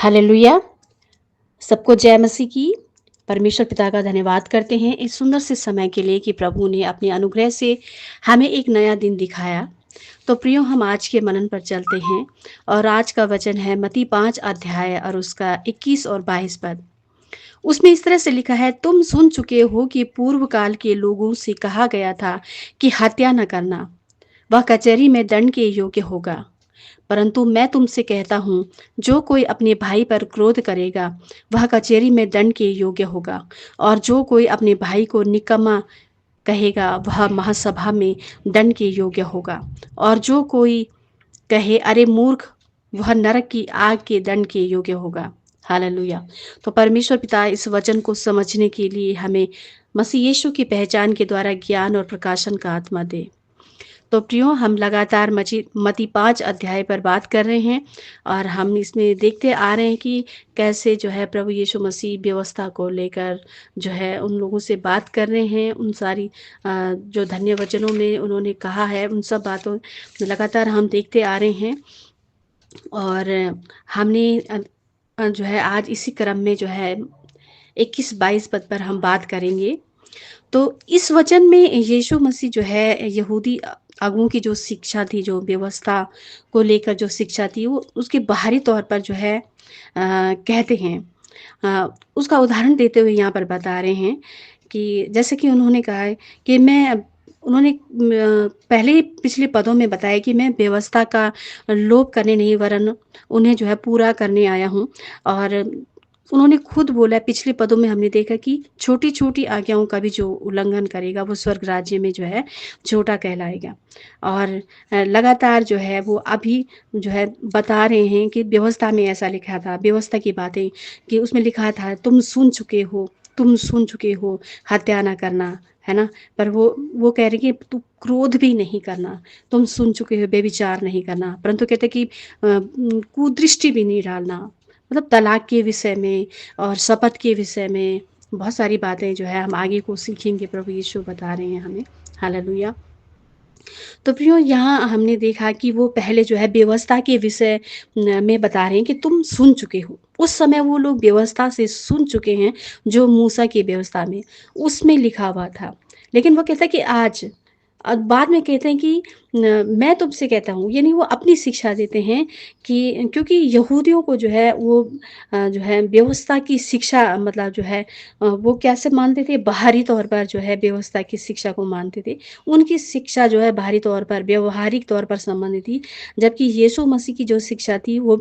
Hallelujah. सबको जय मसीह की। परमेश्वर पिता का धन्यवाद करते हैं इस सुंदर से समय के लिए कि प्रभु ने अपने अनुग्रह से हमें एक नया दिन दिखाया। तो प्रियो, हम आज के मनन पर चलते हैं और आज का वचन है मत्ती 5 अध्याय और उसका 21 और 22 पद। उसमें इस तरह से लिखा है, तुम सुन चुके हो कि पूर्व काल के लोगों से कहा गया था कि हत्या न करना, वह कचहरी में दंड के योग्य होगा। परंतु मैं तुमसे कहता हूँ, जो कोई अपने भाई पर क्रोध करेगा वह कचहरी में दंड के योग्य होगा, और जो कोई अपने भाई को निकम्मा कहेगा वह महासभा में दंड के योग्य होगा, और जो कोई कहे अरे मूर्ख, वह नरक की आग के दंड के योग्य होगा। हालेलुया। तो परमेश्वर पिता इस वचन को समझने के लिए हमें मसीह यीशु की पहचान के द्वारा ज्ञान और प्रकाशन का आत्मा दे। तो प्रियो, हम लगातार मत्ती 5 अध्याय पर बात कर रहे हैं और हम इसमें देखते आ रहे हैं कि कैसे जो है प्रभु यीशु मसीह व्यवस्था को लेकर जो है उन लोगों से बात कर रहे हैं। उन सारी जो धन्य वचनों में उन्होंने कहा है, उन सब बातों लगातार हम देखते आ रहे हैं। और हमने जो है आज इसी क्रम में जो है 21-22 पद पर हम बात करेंगे। तो इस वचन में यीशु मसीह जो है यहूदी अगुओं की जो शिक्षा थी, जो व्यवस्था को लेकर जो शिक्षा थी, वो उसके बाहरी तौर पर जो है कहते हैं। उसका उदाहरण देते हुए यहाँ पर बता रहे हैं कि जैसे कि उन्होंने कहा है कि उन्होंने पहले ही पिछले पदों में बताया कि मैं व्यवस्था का लोप करने नहीं वरन उन्हें जो है पूरा करने आया हूँ। और उन्होंने खुद बोला, पिछले पदों में हमने देखा कि छोटी-छोटी आज्ञाओं का भी जो उल्लंघन करेगा वो स्वर्ग राज्य में जो है छोटा कहलाएगा। और लगातार जो है वो अभी जो है बता रहे हैं कि व्यवस्था में ऐसा लिखा था, व्यवस्था की बातें कि उसमें लिखा था तुम सुन चुके हो हत्या ना करना, है ना? पर वो कह रहे कि तू क्रोध भी नहीं करना, तुम सुन चुके हो व्यभिचार नहीं करना, परंतु कहते कि कुदृष्टि भी नहीं डालना। मतलब तलाक के विषय में और शपथ के विषय में बहुत सारी बातें जो है हम आगे को सीखेंगे। प्रभु यीशु बता रहे हैं हमें। हालेलुया। तो प्रियो, यहाँ हमने देखा कि वो पहले जो है व्यवस्था के विषय में बता रहे हैं कि तुम सुन चुके हो। उस समय वो लोग व्यवस्था से सुन चुके हैं, जो मूसा की व्यवस्था में उसमें लिखा हुआ था। लेकिन वो कहता है कि आज बाद में कहते हैं कि मैं तुमसे कहता हूँ, यानी वो अपनी शिक्षा देते हैं कि क्योंकि यहूदियों को जो है वो जो है व्यवस्था की शिक्षा मतलब जो है वो कैसे मानते थे, बाहरी तौर पर जो है व्यवस्था की शिक्षा को मानते थे। उनकी शिक्षा जो है बाहरी तौर पर व्यवहारिक तौर पर संबंधित थी, जबकि यीशु मसीह की जो शिक्षा थी वो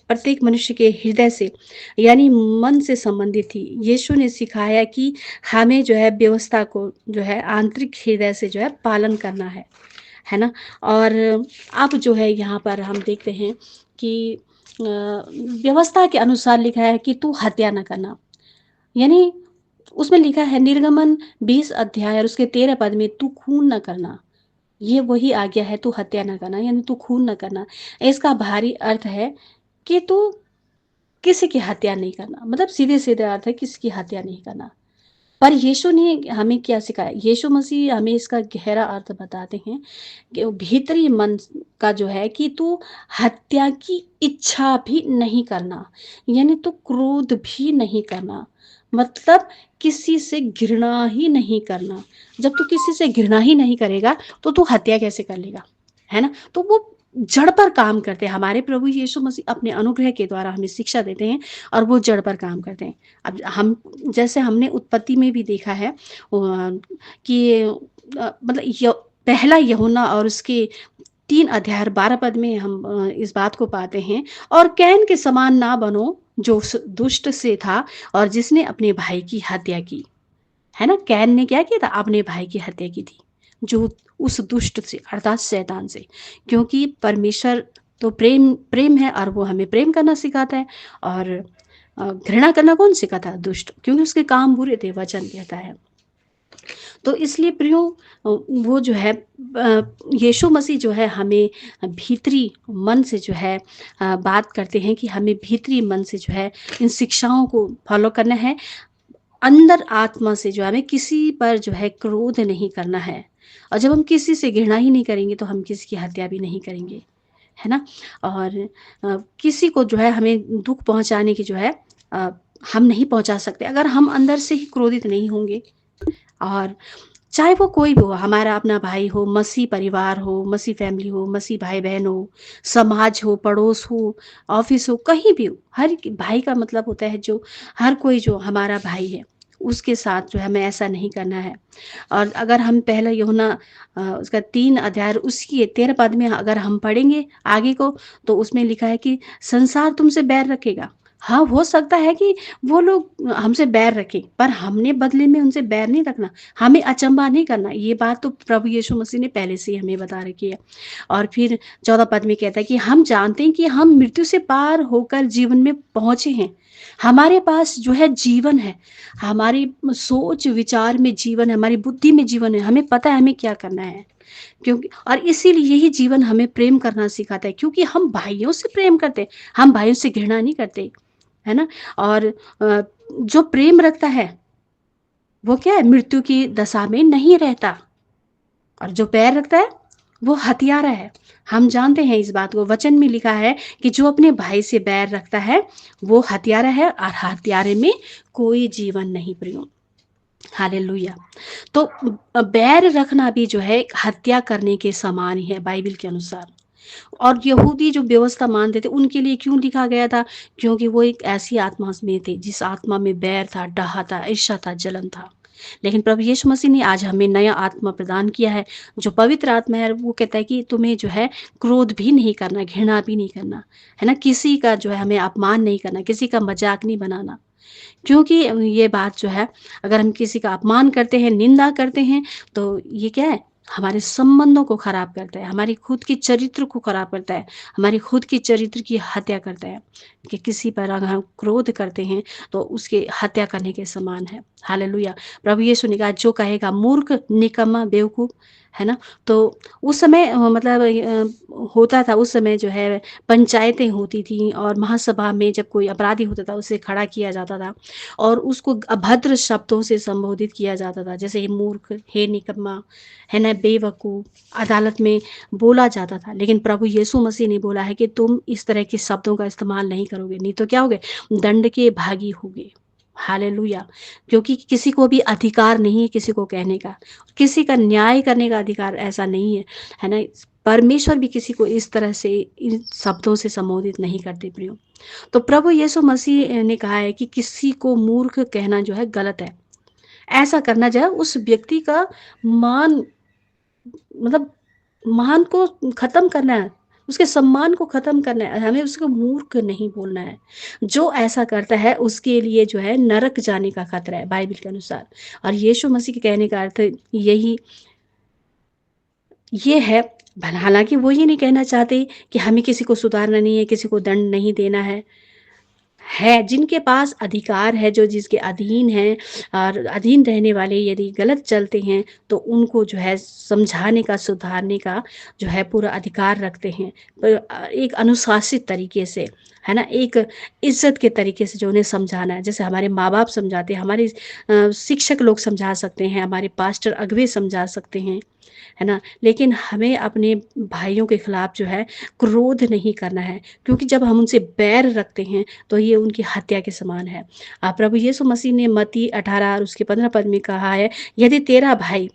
प्रत्येक मनुष्य के हृदय से यानी मन से संबंधित थी। यीशु ने सिखाया कि हमें जो है व्यवस्था को जो है आंतरिक हृदय से जो है पालन करना है ना? और अब जो है यहाँ पर हम देखते हैं कि व्यवस्था के अनुसार लिखा है कि तू हत्या न करना। यानी उसमें लिखा है निर्गमन 20 अध्याय और उसके 13 पद में, तू खून न करना। ये वही आज्ञा है, तू हत्या न करना, यानी तू खून न करना। इसका बाहरी अर्थ है कि तू किसी की हत्या नहीं करना, मतलब सीधे-सीधे अर्थ है किसी की हत्या नहीं करना। पर यीशु ने हमें क्या सिखाया? यीशु मसीह हमें इसका गहरा अर्थ बताते हैं कि वो भीतरी मन का जो है कि तू हत्या की इच्छा भी नहीं करना, यानी तू क्रोध भी नहीं करना, मतलब किसी से घृणा ही नहीं करना। जब तू किसी से घृणा ही नहीं करेगा तो तू हत्या कैसे कर लेगा, है ना? तो वो जड़ पर काम करते हैं। हमारे प्रभु यीशु मसीह अपने अनुग्रह के द्वारा हमें शिक्षा देते हैं और वो जड़ पर काम करते हैं। अब हम जैसे हमने उत्पत्ति में भी देखा है कि मतलब पहला यूहन्ना और उसके 3 अध्याय और 12 पद में हम इस बात को पाते हैं, और कैन के समान ना बनो जो दुष्ट से था और जिसने अपने भाई की हत्या की। है ना? कैन ने क्या किया था? अपने भाई की हत्या की थी, जो उस दुष्ट से अर्थात शैतान से। क्योंकि परमेश्वर तो प्रेम प्रेम है और वो हमें प्रेम करना सिखाता है। और घृणा करना कौन सिखाता है? दुष्ट, क्योंकि उसके काम बुरे थे, वचन कहता है। तो इसलिए प्रियो, वो जो है यीशु मसीह जो है हमें भीतरी मन से जो है बात करते हैं कि हमें भीतरी मन से जो है इन शिक्षाओं को फॉलो करना है। अंदर आत्मा से जो हमें किसी पर जो है क्रोध नहीं करना है। और जब हम किसी से घृणा ही नहीं करेंगे तो हम किसी की हत्या भी नहीं करेंगे, है ना? और किसी को जो है हमें दुःख पहुँचाने की जो है अ, हम नहीं पहुँचा सकते अगर हम अंदर से ही क्रोधित नहीं होंगे। और चाहे वो कोई भी हो, हमारा अपना भाई हो, मसीह परिवार हो, मसीह फैमिली हो, मसीह भाई-बहन हो, समाज हो, पड़ोस हो, ऑफ़िस हो, कहीं भी हो, हर एक भाई का मतलब होता है जो हर कोई जो हमारा भाई है, उसके साथ जो है हमें ऐसा नहीं करना है। और अगर हम पहला यूहन्ना उसका 3 अध्याय उसकी 13 पद में अगर हम पढ़ेंगे आगे को, तो उसमें लिखा है कि संसार तुमसे बैर रखेगा। हाँ, हो सकता है कि वो लोग हमसे बैर रखें, पर हमने बदले में उनसे बैर नहीं रखना। हमें अचंभा नहीं करना, ये बात तो प्रभु यीशु मसीह ने पहले से ही हमें बता रखी है। और फिर 14 पद में कहता है कि हम जानते हैं कि हम मृत्यु से पार होकर जीवन में पहुँचे हैं। हमारे पास जो है जीवन है, हमारी सोच विचार में जीवन है, हमारी बुद्धि में जीवन है, हमें पता है हमें क्या करना है। क्योंकि और इसीलिए यही जीवन हमें प्रेम करना सिखाता है क्योंकि हम भाइयों से प्रेम करते हैं, हम भाइयों से घृणा नहीं करते, है ना? और जो प्रेम रखता है वो क्या है मृत्यु की दशा में नहीं रहता और जो पैर रखता है वो हत्यारा है। हम जानते हैं इस बात को, वचन में लिखा है कि जो अपने भाई से बैर रखता है वो हत्यारा है और हत्यारे में कोई जीवन नहीं प्रियो। हालेलुया। तो बैर रखना भी जो है एक हत्या करने के समान ही है बाइबल के अनुसार। और यहूदी जो व्यवस्था मानते थे उनके लिए क्यों लिखा गया था? क्योंकि वो एक ऐसी आत्मा में थे जिस आत्मा में बैर था, डाह था, ईर्ष्या था, जलन था। लेकिन प्रभु यीशु मसीह ने आज हमें नया आत्मा प्रदान किया है, जो पवित्र आत्मा है। वो कहता है कि तुम्हें जो है क्रोध भी नहीं करना, घृणा भी नहीं करना, है ना? किसी का जो है हमें अपमान नहीं करना, किसी का मजाक नहीं बनाना। क्योंकि ये बात जो है अगर हम किसी का अपमान करते हैं, निंदा करते हैं, तो ये क्या है? हमारे संबंधों को खराब करता है, हमारी खुद की चरित्र को खराब करता है, हमारी खुद की चरित्र की हत्या करता है। कि किसी पर अगर हम क्रोध करते हैं, तो उसकी हत्या करने के समान है। हालेलुया! प्रभु यीशु ने कहा जो कहेगा मूर्ख, निकम्मा, बेवकूफ, है ना? तो उस समय मतलब होता था उस समय जो है पंचायतें होती थीं और महासभा में जब कोई अपराधी होता था उसे खड़ा किया जाता था और उसको अभद्र शब्दों से संबोधित किया जाता था जैसे हे मूर्ख, हे निकम्मा, है ना, बेवकूफ, अदालत में बोला जाता था। लेकिन प्रभु यीशु मसीह ने बोला है कि तुम इस तरह के शब्दों का इस्तेमाल नहीं करोगे, नहीं तो क्या होगे? दंड के भागी होगे। हालेलुया! क्योंकि किसी को भी अधिकार नहीं है किसी को कहने का, किसी का न्याय करने का अधिकार ऐसा नहीं है, है ना? परमेश्वर भी किसी को इस तरह से इन शब्दों से संबोधित नहीं करते प्रियो। तो प्रभु यीशु मसीह ने कहा है कि किसी को मूर्ख कहना जो है गलत है। ऐसा करना जो है उस व्यक्ति का मान मतलब मान को ख़त्म करना है, उसके सम्मान को ख़त्म करना है, हमें उसको मूर्ख नहीं बोलना है। जो ऐसा करता है उसके लिए जो है नरक जाने का खतरा है बाइबल के अनुसार। और यीशु मसीह के कहने का अर्थ यही ये है। हालाँकि वो ये नहीं कहना चाहते कि हमें किसी को सुधारना नहीं है, किसी को दंड नहीं देना है, जिनके पास अधिकार है, जो जिसके अधीन हैं और अधीन रहने वाले यदि गलत चलते हैं, तो उनको जो है समझाने का, सुधारने का जो है पूरा अधिकार रखते हैं। एक अनुशासित तरीके से, है ना? एक इज़्ज़त के तरीके से जो उन्हें समझाना है। जैसे हमारे माँ-बाप समझाते हैं, हमारे शिक्षक लोग समझा सकते हैं, हमारे पास्टर अगुवे समझा सकते हैं, है ना? लेकिन हमें अपने भाइयों के खिलाफ जो है क्रोध नहीं करना है, क्योंकि जब हम उनसे बैर रखते हैं तो ये उनकी हत्या के समान है। प्रभु यीशु मसीह ने मत्ती 18 और उसके 15 पद में कहा है, यदि तेरा भाई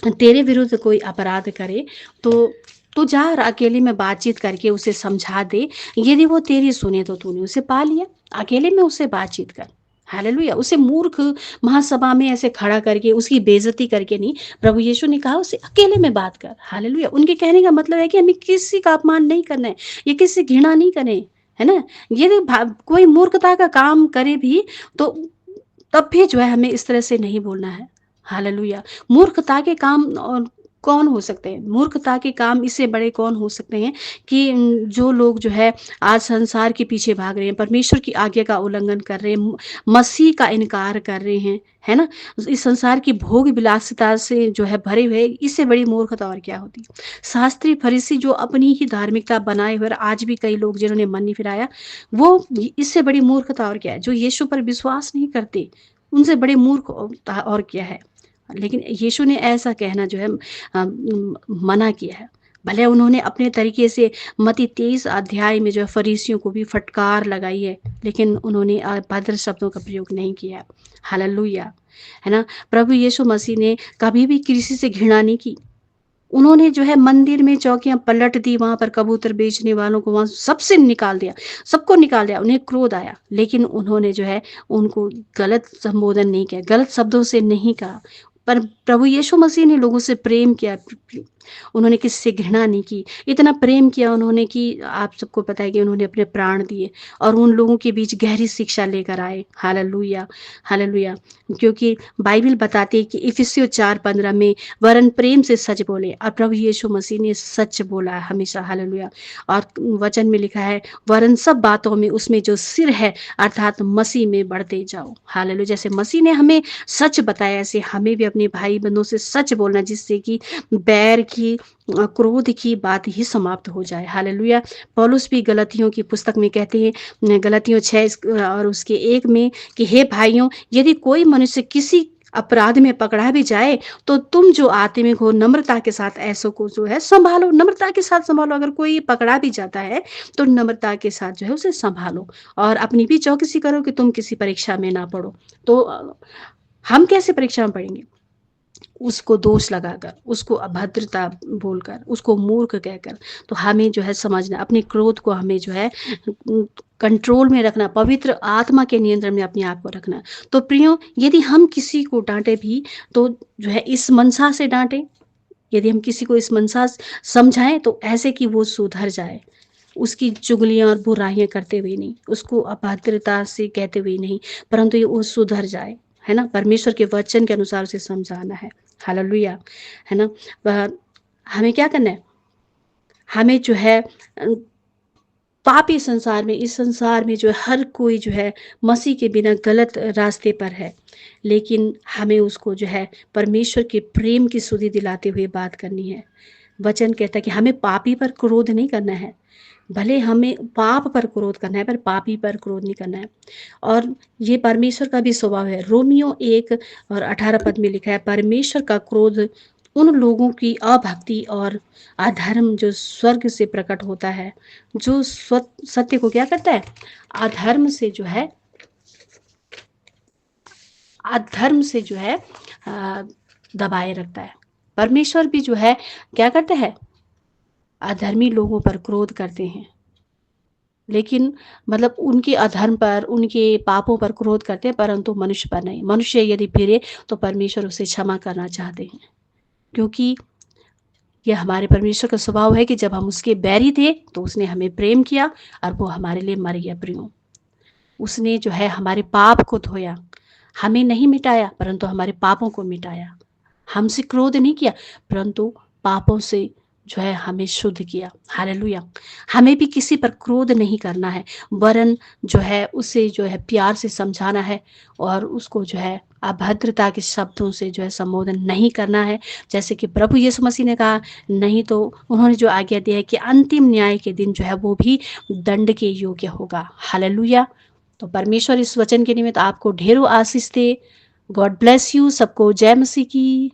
तेरे विरुद्ध कोई अपराध करे तो तू जा और अकेले में बातचीत करके उसे समझा दे। यदि वो तेरी सुने तो तूने उसे पा लिया। अकेले में उससे बातचीत कर। हालेलुया! उसे मूर्ख महासभा में ऐसे खड़ा करके उसकी बेइज्जती करके नहीं, प्रभु यीशु ने कहा उसे अकेले में बात कर। हालेलुया! उनके कहने का मतलब है कि हमें किसी का अपमान नहीं करना है, या किसी से घृणा नहीं करें, है ना? यदि कोई मूर्खता का काम करे भी तो तब भी जो है हमें इस तरह से नहीं बोलना है। हालेलुया! मूर्खता के काम और कौन हो सकते हैं? मूर्खता के काम इससे बड़े कौन हो सकते हैं कि जो लोग जो है आज संसार के पीछे भाग रहे हैं, परमेश्वर की आज्ञा का उल्लंघन कर रहे हैं, मसीह का इनकार कर रहे हैं, है ना? इस संसार की भोग विलासिता से जो है भरे हुए, इससे बड़ी मूर्खता और क्या होती? शास्त्री फरीसी जो अपनी ही धार्मिकता बनाए हुए और आज भी कई लोग जिन्होंने मन नहीं फिराया, वो इससे बड़ी मूर्खता और क्या है? जो यीशु पर विश्वास नहीं करते, उनसे बड़े मूर्ख और क्या है? लेकिन यीशु ने ऐसा कहना जो है मना किया है। भले उन्होंने अपने तरीके से मत्ती 23 अध्याय में जो है फरीसियों को भी फटकार लगाई है, लेकिन उन्होंने अभद्र शब्दों का प्रयोग नहीं किया। हालेलुया, है ना? प्रभु यीशु मसीह ने कभी भी किसी से घृणा नहीं की। उन्होंने जो है मंदिर में चौकियां पलट दी, वहां पर कबूतर बेचने वालों को वहां सबसे निकाल दिया, सबको निकाल दिया। उन्हें क्रोध आया, लेकिन उन्होंने जो है उनको गलत संबोधन नहीं किया, गलत शब्दों से नहीं कहा। पर प्रभु यीशु मसीह ने लोगों से प्रेम किया, उन्होंने किसी से घृणा नहीं की। इतना प्रेम किया उन्होंने कि आप सबको पता है कि उन्होंने अपने प्राण दिए और उन लोगों के बीच गहरी शिक्षा लेकर आए। Hallelujah, hallelujah. क्योंकि बाइबल बताती है कि इफिसियों 4:15 में वरन प्रेम से सच बोले, और प्रभु यीशु मसीह ने सच बोला है हमेशा। हालेलुया। और वचन में लिखा है वरन सब बातों में उसमें जो सिर है अर्थात मसीह में बढ़ते जाओ। हालेलुया। जैसे मसीह ने हमें सच बताया, ऐसे हमें भी अपने भाई बंधुओं से सच बोलना, जिससे कि बैर की क्रोध की बात ही समाप्त हो जाए। हालेलुया। पौलुस भी गलतियों की पुस्तक में कहते हैं, गलतियों 6 और उसके 1 में, कि हे भाइयों, यदि कोई मनुष्य किसी अपराध में पकड़ा भी जाए, तो तुम जो आत्मिक हो नम्रता के साथ ऐसों को जो है संभालो, नम्रता के साथ संभालो। अगर कोई पकड़ा भी जाता है तो नम्रता के साथ जो है उसे संभालो, और अपनी भी चौकसी करो कि तुम किसी परीक्षा में ना पड़ो। तो हम कैसे परीक्षा में पड़ेंगे? उसको दोष लगाकर, उसको अभद्रता बोलकर, उसको मूर्ख कहकर। तो हमें जो है समझना, अपने क्रोध को हमें जो है कंट्रोल में रखना, पवित्र आत्मा के नियंत्रण में अपने आप को रखना। तो प्रियो, यदि हम किसी को डांटे भी तो जो है इस मनसा से डांटे, यदि हम किसी को इस मनसा समझाएं तो ऐसे कि वो सुधर जाए, उसकी चुगलियां और बुराइयां करते हुए नहीं, उसको अभद्रता से कहते हुए नहीं, परंतु ये वो सुधर जाए, है ना? परमेश्वर के वचन के अनुसार उसे समझाना है। हालेलुया, है ना? हमें क्या करना है? हमें जो है पापी संसार में, इस संसार में जो है हर कोई जो है मसीह के बिना गलत रास्ते पर है, लेकिन हमें उसको जो है परमेश्वर के प्रेम की सुधि दिलाते हुए बात करनी है। वचन कहता है कि हमें पापी पर क्रोध नहीं करना है, भले हमें पाप पर क्रोध करना है पर पापी पर क्रोध नहीं करना है। और ये परमेश्वर का भी स्वभाव है। रोमियो 1:18 पद में लिखा है, परमेश्वर का क्रोध उन लोगों की अभक्ति और अधर्म जो स्वर्ग से प्रकट होता है, जो सत्य को क्या करता है? अधर्म से जो है, अधर्म से जो है दबाए रखता है। परमेश्वर भी जो है क्या करते हैं? अधर्मी लोगों पर क्रोध करते हैं, लेकिन मतलब उनके अधर्म पर, उनके पापों पर क्रोध करते हैं, परंतु मनुष्य पर नहीं। मनुष्य यदि फिरे तो परमेश्वर उसे क्षमा करना चाहते हैं, क्योंकि यह हमारे परमेश्वर का स्वभाव है कि जब हम उसके बैरी थे तो उसने हमें प्रेम किया और वो हमारे लिए मर गया। प्रियो, उसने जो है हमारे पाप को धोया, हमें नहीं मिटाया परंतु हमारे पापों को मिटाया। हमसे क्रोध नहीं किया परंतु पापों से जो है हमें शुद्ध किया। हालेलुया। हमें भी किसी पर क्रोध नहीं करना है, वरन जो है उसे जो है प्यार से समझाना है, और उसको जो है अभद्रता के शब्दों से जो है संबोधन नहीं करना है, जैसे कि प्रभु यीशु मसीह ने कहा। नहीं तो उन्होंने जो आज्ञा दी है कि अंतिम न्याय के दिन जो है वो भी दंड के योग्य होगा। हालेलुया। तो परमेश्वर इस वचन के निमित्त आपको ढेरों आशीष दे। God bless you. सबको जय मसीह की।